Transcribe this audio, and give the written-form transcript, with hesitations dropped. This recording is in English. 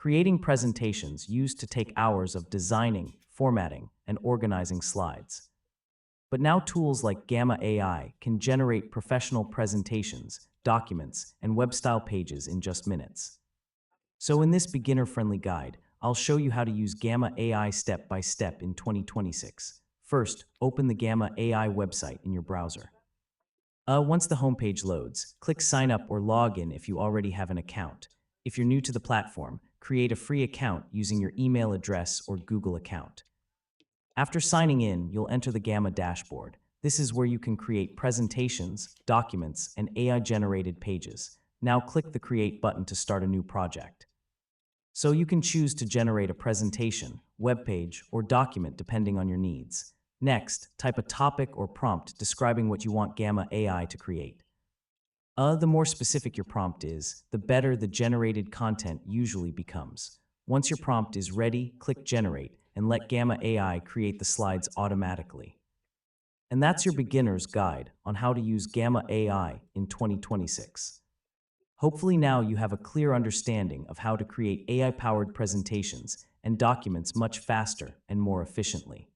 creating presentations used to take hours of designing, formatting, and organizing slides. But now tools like Gamma AI can generate professional presentations, documents, and web-style pages in just minutes. So in this beginner-friendly guide, I'll show you how to use Gamma AI step by step in 2026. First, open the Gamma AI website in your browser. Once the homepage loads, click Sign Up or Log In if you already have an account. If you're new to the platform, create a free account using your email address or Google account. After signing in, you'll enter the Gamma dashboard. This is where you can create presentations, documents, and AI-generated pages. Now click the Create button to start a new project. So you can choose to generate a presentation, web page, or document depending on your needs. Next, type a topic or prompt describing what you want Gamma AI to create. The more specific your prompt is, the better the generated content usually becomes. Once your prompt is ready, click Generate and let Gamma AI create the slides automatically. And that's your beginner's guide on how to use Gamma AI in 2026. Hopefully now you have a clear understanding of how to create AI-powered presentations and documents much faster and more efficiently.